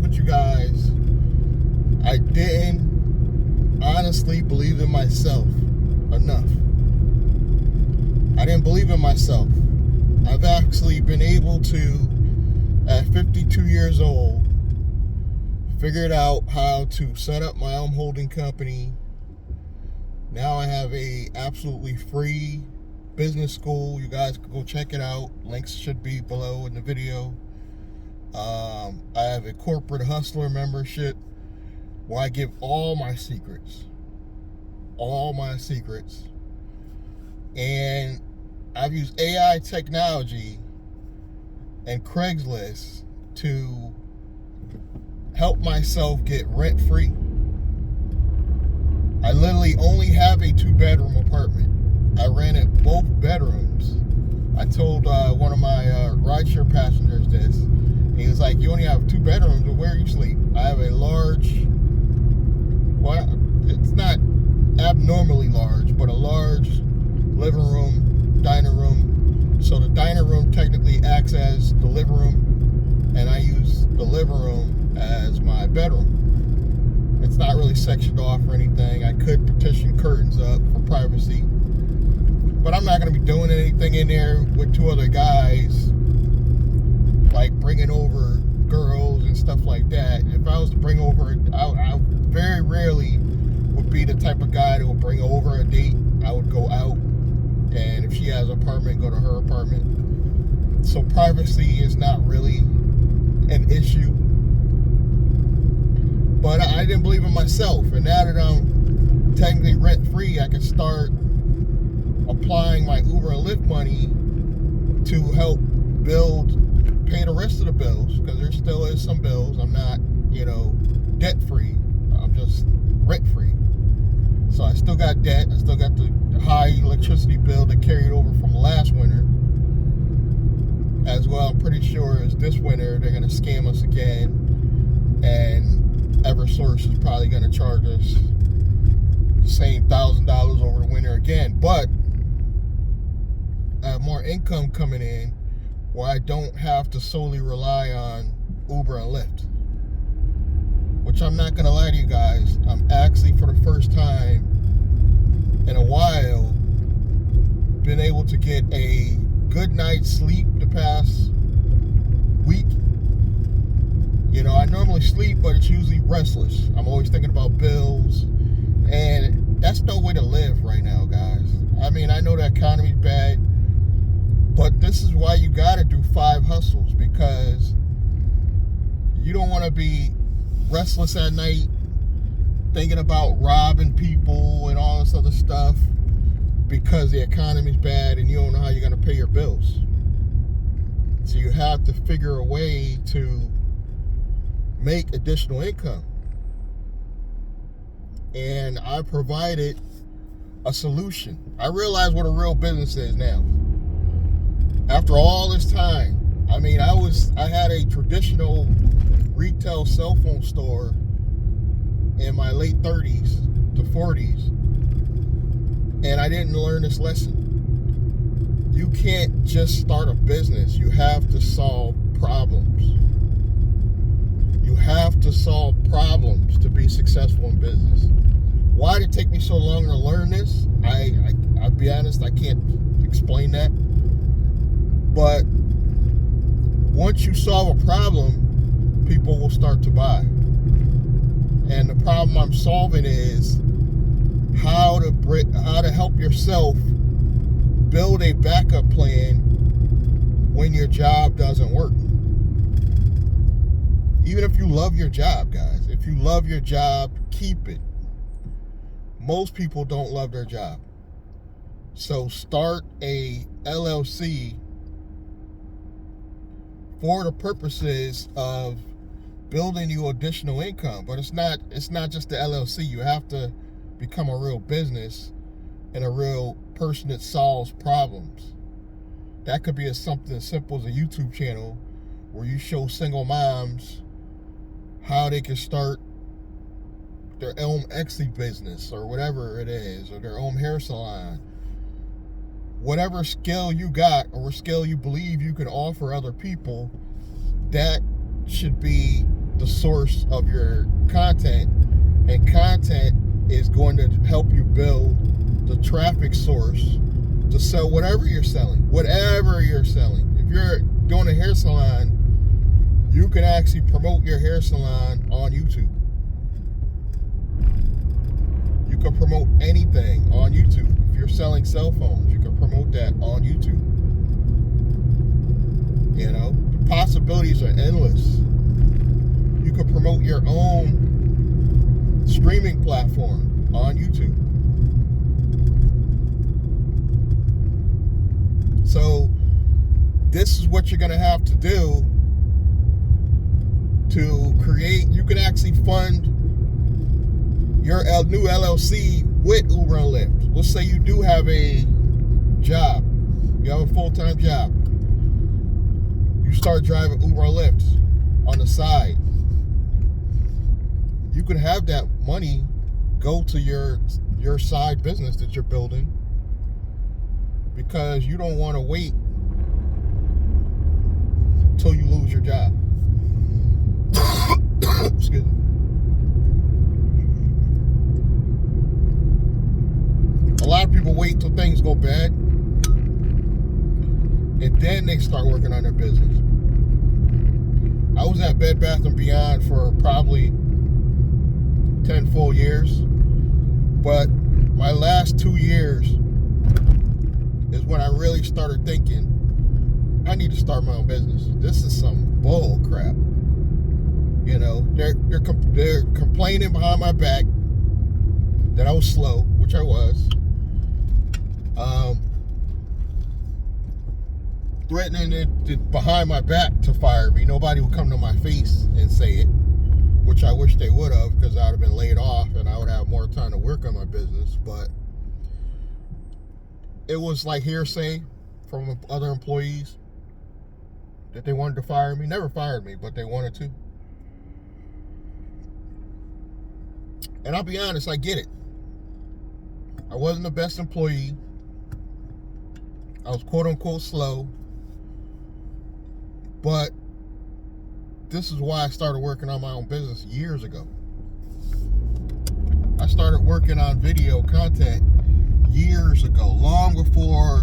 with you guys. I didn't honestly believe in myself enough. I didn't believe in myself. I've actually been able to, at 52 years old, figured out how to set up my own holding company. Now I have a absolutely free business school. You guys can go check it out. Links should be below in the video. I have a corporate hustler membership where I give all my secrets. And I've used AI technology and Craigslist to help myself get rent-free. I literally only have a 2-bedroom apartment. I rented both bedrooms. I told one of my rideshare passengers this. He was like, "You only have 2 bedrooms, but where you sleep?" I have a large, well, it's not abnormally large, but a large living room, dining room. So the dining room technically acts as the living room, and I use the living room as my bedroom. It's not really sectioned off or anything. I could partition curtains up for privacy, but I'm not going to be doing anything in there with 2 other guys, like bringing over girls and stuff like that. If I was to bring over, I very rarely would be the type of guy that would bring over a date. I would go out, and if she has an apartment, go to her apartment. So privacy is not really an issue. But I didn't believe in myself, and now that I'm technically rent-free, I can start applying my Uber and Lyft money to help pay the rest of the bills, because there still is some bills. I'm not, debt-free. I'm just rent-free. So I still got debt. I still got the high electricity bill that carried over from last winter. As well, I'm pretty sure as this winter, they're going to scam us again, and Eversource is probably going to charge us the same $1,000 over the winter again. But I have more income coming in where I don't have to solely rely on Uber and Lyft. Which I'm not going to lie to you guys, I'm actually, for the first time in a while, been able to get a good night's sleep the past week. I normally sleep, but it's usually restless. I'm always thinking about bills, and that's no way to live right now, guys. I mean, I know the economy's bad, but this is why you gotta do 5 hustles, because you don't want to be restless at night thinking about robbing people and all this other stuff because the economy's bad and you don't know how you're going to pay your bills. So you have to figure a way to make additional income. And I provided a solution. I realize what a real business is now. After all this time, I mean, I had a traditional retail cell phone store in my late 30s to 40s, and I didn't learn this lesson. You can't just start a business. You have to solve problems. You have to solve problems to be successful in business. Why did it take me so long to learn this? I'll be honest, I can't explain that. But once you solve a problem, people will start to buy. And the problem I'm solving is how to help yourself build a backup plan when your job doesn't work. Even if you love your job, guys. If you love your job, keep it. Most people don't love their job. So start a LLC for the purposes of building you additional income. But it's not just the LLC. You have to become a real business and a real person that solves problems. That could be something as simple as a YouTube channel where you show single moms how they can start their own Etsy business or whatever it is, or their own hair salon. Whatever skill you got or skill you believe you can offer other people, that should be the source of your content, and content is going to help you build the traffic source to sell whatever you're selling. Whatever you're selling. If you're doing a hair salon, you can actually promote your hair salon on YouTube. You can promote anything on YouTube. If you're selling cell phones, you can promote that on YouTube. You know, the possibilities are endless. You can promote your own streaming platform on YouTube. So this is what you're going to have to do to create. You can actually fund your new LLC with Uber and Lyft. Let's say you do have a job. You have a full-time job. You start driving Uber and Lyft on the side. You can have that money go to your side business that you're building, because you don't want to wait till you lose your job. Excuse me. A lot of people wait till things go bad, and then they start working on their business. I was at Bed Bath & Beyond for probably 10 full years, but my last 2 years is when I really started thinking, I need to start my own business. This is some bull crap. You know, they're complaining behind my back that I was slow, which I was. Threatening it behind my back to fire me. Nobody would come to my face and say it, which I wish they would have, because I would have been laid off and I would have more time to work on my business. But it was like hearsay from other employees that they wanted to fire me. Never fired me, but they wanted to. And I'll be honest, I get it. I wasn't the best employee. I was quote unquote slow. But this is why I started working on my own business years ago. I started working on video content years ago, long before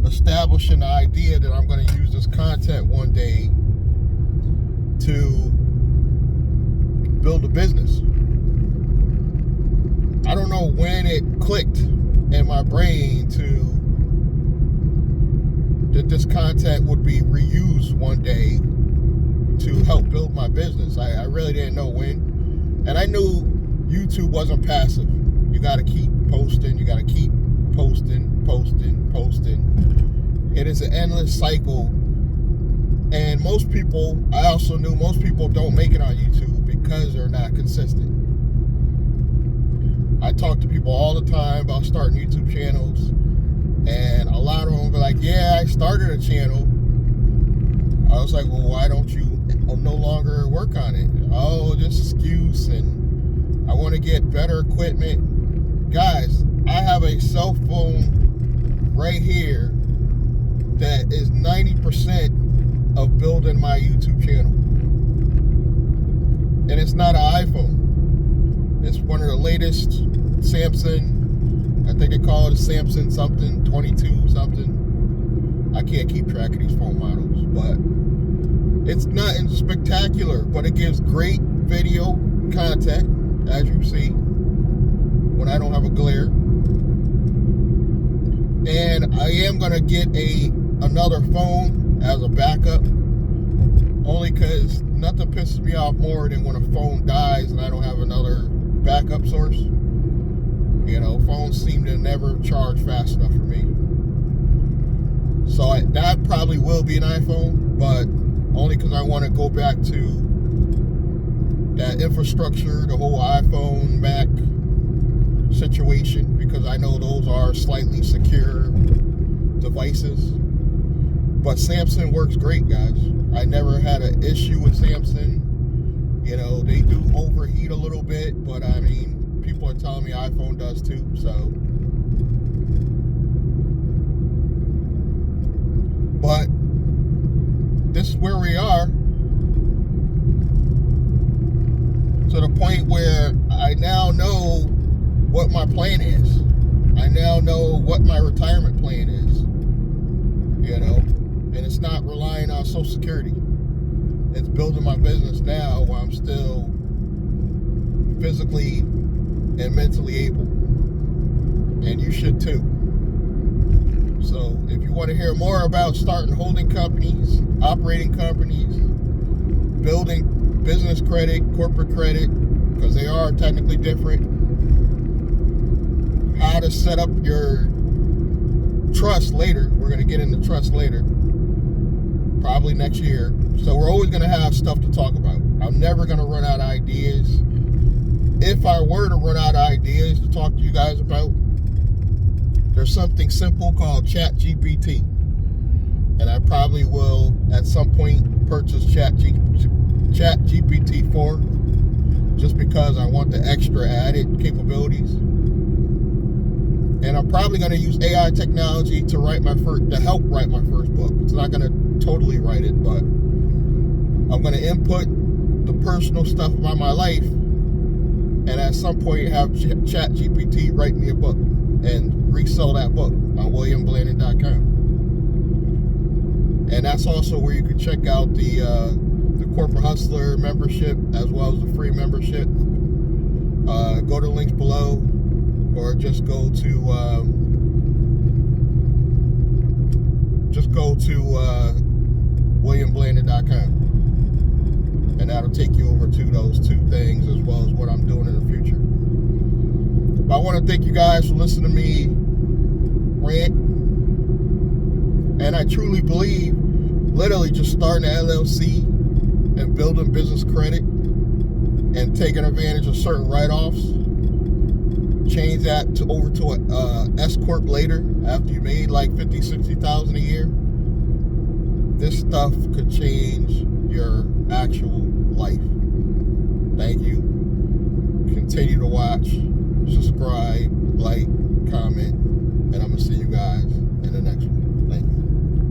establishing the idea that I'm going to use this content one day to build a business. I don't know when it clicked in my brain that this content would be reused one day to help build my business. I really didn't know when. And I knew YouTube wasn't passive. You got to keep posting. You got to keep posting. It is an endless cycle. And most people, I also knew most people don't make it on YouTube because they're not consistent. I talk to people all the time about starting YouTube channels, and a lot of them be like, yeah, I started a channel. I was like, well, why don't you no longer work on it? Oh, just excuse, and I want to get better equipment. Guys, I have a cell phone right here that is 90% of building my YouTube channel. And it's not an iPhone. It's one of the latest Samsung, I think they call it a Samsung something, 22 something. I can't keep track of these phone models, but it's nothing spectacular, but it gives great video content, as you see, when I don't have a glare. And I am gonna get another phone as a backup, only because nothing pisses me off more than when a phone dies and I don't have another backup source. You know, phones seem to never charge fast enough for me. So that probably will be an iPhone, but only because I want to go back to that infrastructure, the whole iPhone, Mac situation, because I know those are slightly secure devices. But Samsung works great, guys. I never had an issue with Samsung. You know, they do overheat a little bit, but I mean, people are telling me iPhone does too, so. But this is where we are. to the point where I now know what my plan is. I now know what my retirement plan is, and it's not relying on Social Security. It's building my business now while I'm still physically and mentally able, and you should too. So if you want to hear more about starting holding companies, operating companies, building business credit, corporate credit, because they are technically different, how to set up your trust later, we're going to get into trust later, probably next year. So we're always going to have stuff to talk about. I'm never going to run out of ideas. If I were to run out of ideas to talk to you guys about, there's something simple called ChatGPT, and I probably will at some point purchase ChatGPT 4, just because I want the extra added capabilities. And I'm probably going to use AI technology to help write my first book. It's not going to totally write it, but I'm going to input the personal stuff about my life, and at some point have ChatGPT write me a book and resell that book on WilliamBlandon.com. And that's also where you can check out the Corporate Hustler membership as well as the free membership. Go to the links below, or just go to WilliamBlandon.com, and that'll take you over to those two things as well as what I'm doing in the future. But I want to thank you guys for listening to me rant, and I truly believe literally just starting an LLC and building business credit and taking advantage of certain write-offs, change that over to a S Corp later after you made like $50,000-$60,000 a year. This stuff could change your actual life. Thank you. Continue to watch, subscribe, like, comment, and I'm gonna see you guys in the next one.